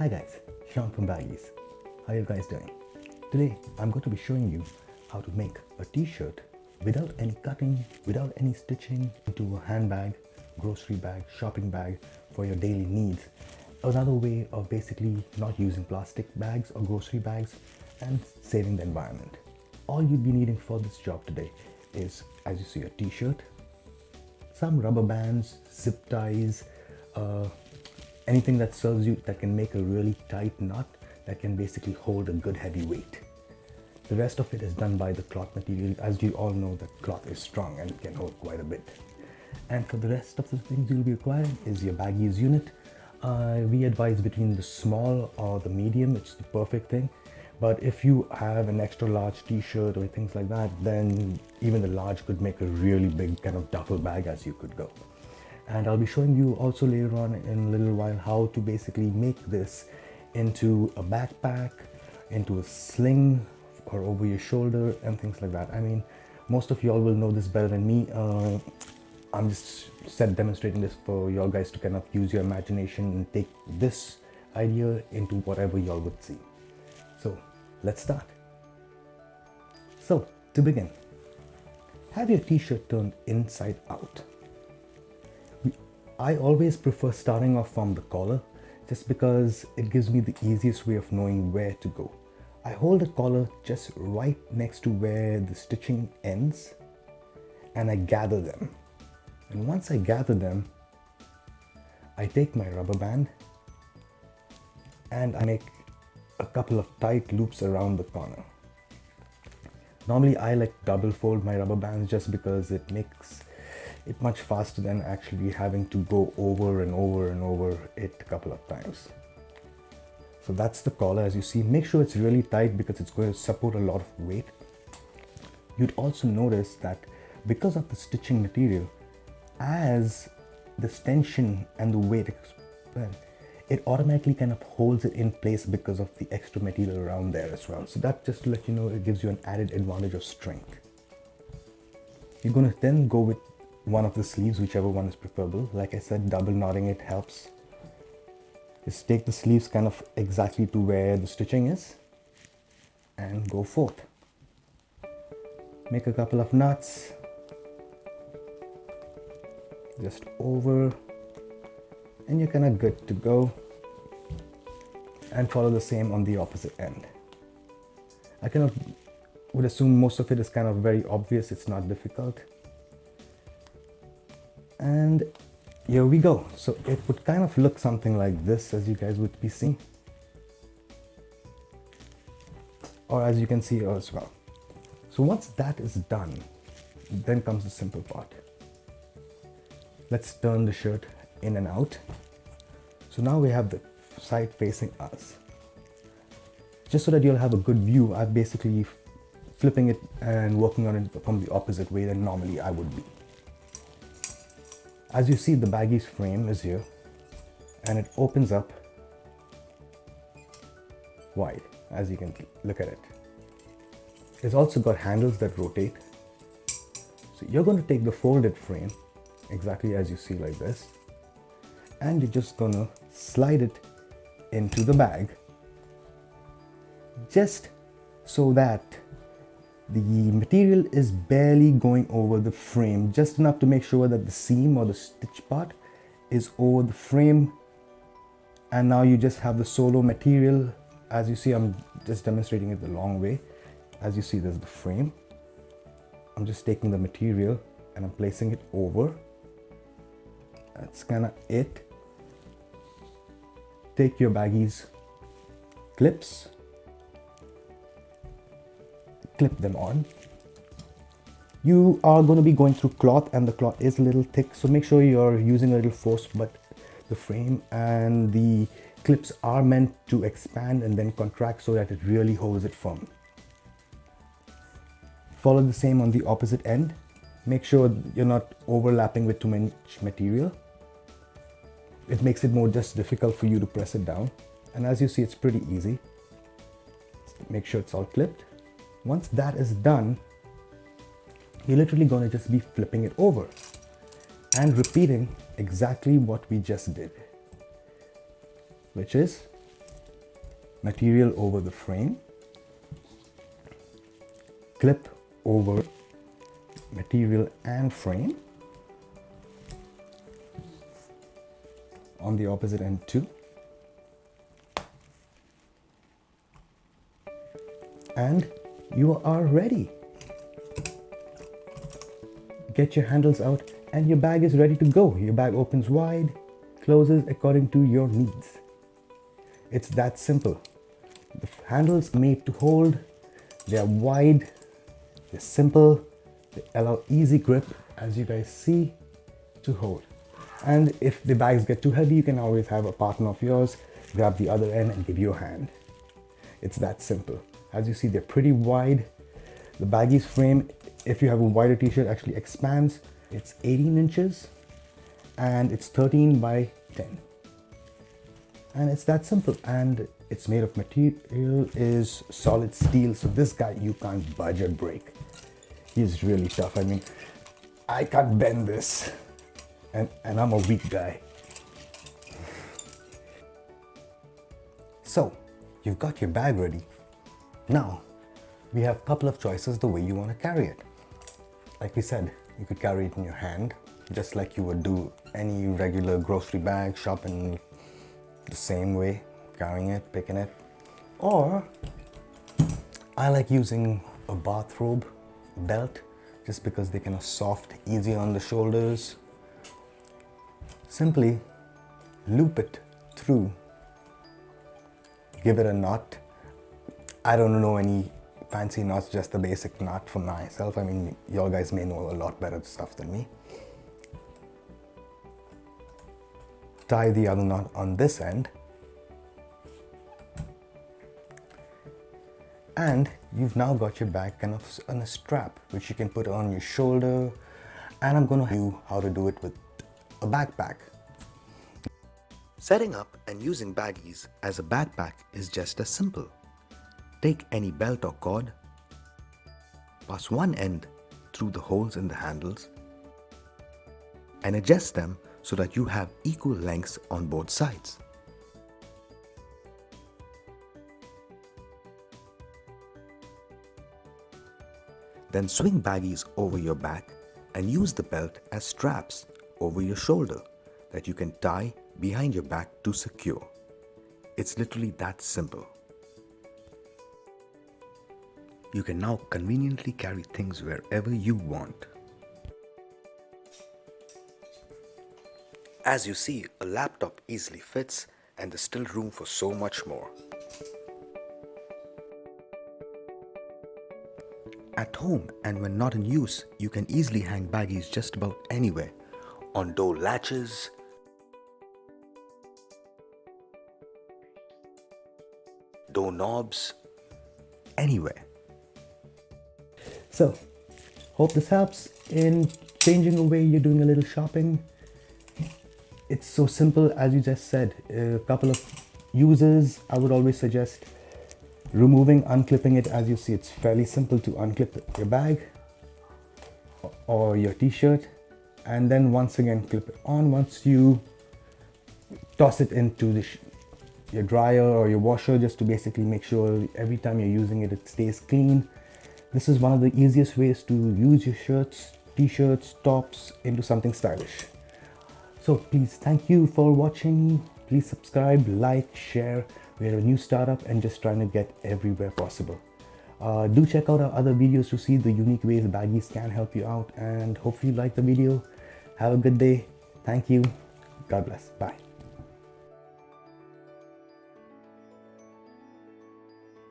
Hi guys, Sean from BagEZ. How are you guys doing? Today I'm going to be showing you how to make a t-shirt without any cutting, without any stitching, into a handbag, grocery bag, shopping bag for your daily needs. Another way of basically not using plastic bags or grocery bags and saving the environment. All you'd be needing for this job today is, as you see, a t-shirt, some rubber bands, zip ties, anything that serves you that can make a really tight knot that can basically hold a good heavy weight. The rest of it is done by the cloth material. As you all know, the cloth is strong and can hold quite a bit. And for the rest of the things you'll be requiring is your BagEZ unit. We advise between the small or the medium, it's the perfect thing. But if you have an extra large t-shirt or things like that, then even the large could make a really big kind of duffel bag as you could go. And I'll be showing you also later on in a little while how to basically make this into a backpack, into a sling or over your shoulder and things like that. I mean, most of y'all will know this better than me. I'm just demonstrating this for y'all guys to kind of use your imagination and take this idea into whatever y'all would see. So let's start. So to begin, have your t-shirt turned inside out. I always prefer starting off from the collar just because it gives me the easiest way of knowing where to go. I hold the collar just right next to where the stitching ends and I gather them. And once I gather them, I take my rubber band and I make a couple of tight loops around the corner. Normally I like double fold my rubber bands just because it makes it much faster than actually having to go over and over and over it a couple of times. So that's the collar. As you see, make sure it's really tight because it's going to support a lot of weight. You'd also notice that because of the stitching material, as the tension and the weight expand, it automatically kind of holds it in place because of the extra material around there as well. So that, just to let you know, it gives you an added advantage of strength. You're going to then go with one of the sleeves, whichever one is preferable. Like I said, double knotting it helps. Just take the sleeves kind of exactly to where the stitching is and go forth. Make a couple of knots just over and you're kind of good to go, and follow the same on the opposite end. I kind of would assume most of it is kind of very obvious, it's not difficult. And here we go. So it would kind of look something like this, as you guys would be seeing, or as you can see as well. So once that is done, then comes the simple part. Let's turn the shirt in and out. So now we have the side facing us. Just so that you'll have a good view, I'm basically flipping it and working on it from the opposite way than normally I would be. As you see, the BagEZ frame is here and it opens up wide, as you can look at it. It's also got handles that rotate. So you're going to take the folded frame exactly as you see, like this, and you're just going to slide it into the bag just so that the material is barely going over the frame, just enough to make sure that the seam or the stitch part is over the frame. And now you just have the solo material. As you see, I'm just demonstrating it the long way. As you see, there's the frame. I'm just taking the material and I'm placing it over. That's kind of it. Take your BagEZ clips, clip them on. You are going to be going through cloth and the cloth is a little thick, so make sure you're using a little force, but the frame and the clips are meant to expand and then contract so that it really holds it firm. Follow the same on the opposite end. Make sure you're not overlapping with too much material. It makes it more just difficult for you to press it down. And as you see, it's pretty easy. Make sure it's all clipped. Once that is done, you're literally going to just be flipping it over and repeating exactly what we just did, which is material over the frame, clip over material and frame, on the opposite end too, and you are ready. Get your handles out and your bag is ready to go. Your bag opens wide, closes according to your needs. It's that simple. The handles are made to hold, they are wide, they're simple, they allow easy grip, as you guys see, to hold. And if the bags get too heavy, you can always have a partner of yours grab the other end and give you a hand. It's that simple. As you see, they're pretty wide. The BagEZ frame, if you have a wider t-shirt, actually expands. It's 18 inches and it's 13 by 10. And it's that simple, and it's made of material is solid steel, so this guy you can't budge or break. He's really tough. I mean, I can't bend this, and I'm a weak guy. So you've got your bag ready. Now we have a couple of choices the way you want to carry it. Like we said, you could carry it in your hand, just like you would do any regular grocery bag, shopping the same way, carrying it, picking it. Or I like using a bathrobe belt, just because they kind of soft, easy on the shoulders. Simply loop it through, give it a knot. I don't know any fancy knots, just the basic knot for myself. I mean, y'all guys may know a lot better stuff than me. Tie the other knot on this end, and you've now got your bag kind of on a strap, which you can put on your shoulder. And I'm going to show you how to do it with a backpack. Setting up and using BagEZ as a backpack is just as simple. Take any belt or cord, pass one end through the holes in the handles, and adjust them so that you have equal lengths on both sides. Then swing BagEZ over your back and use the belt as straps over your shoulder that you can tie behind your back to secure. It's literally that simple. You can now conveniently carry things wherever you want. As you see, a laptop easily fits, and there's still room for so much more. At home and when not in use, you can easily hang BagEZ just about anywhere, on door latches, door knobs, anywhere. So, hope this helps in changing the way you're doing a little shopping. It's so simple, as you just said. A couple of uses, I would always suggest removing, unclipping it. As you see, it's fairly simple to unclip your bag or your t-shirt, and then once again clip it on once you toss it into your dryer or your washer, just to basically make sure every time you're using it, it stays clean. This is one of the easiest ways to use your shirts, t-shirts, tops into something stylish. So please, thank you for watching. Please subscribe, like, share. We're a new startup and just trying to get everywhere possible. Do check out our other videos to see the unique ways BagEZ can help you out, and hopefully you like the video. Have a good day. Thank you. God bless. Bye.